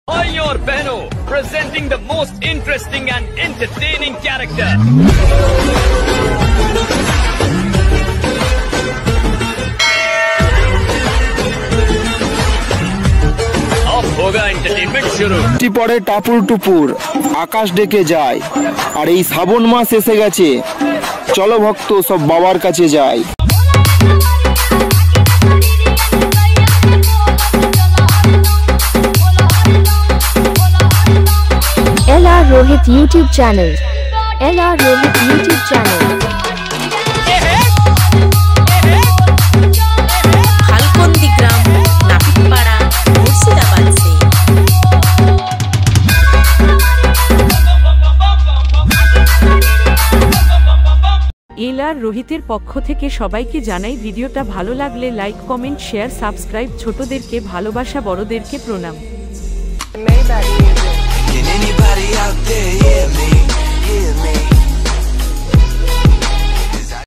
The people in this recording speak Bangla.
Bhai और बहनों, presenting the most interesting and entertaining character. अब होगा entertainment शुरू। পরে টাপুর টুপুর আকাশ ডেকে যায় আর এই শ্রাবণ মাস এসে গেছে, চলো ভক্ত সব বাবার কাছে যায়। LR Rohit YouTube channel. LR Rohit YouTube channel. खालकोंदी ग्राम नापितपाड़ा मुर्शिदाबाद से এলআর রোহিতের পক্ষ থেকে সবাইকে জানাই ভিডিওটা ভালো লাগলে লাইক কমেন্ট শেয়ার সাবস্ক্রাইব। ছোটদেরকে ভালোবাসা, বড়দেরকে প্রণাম।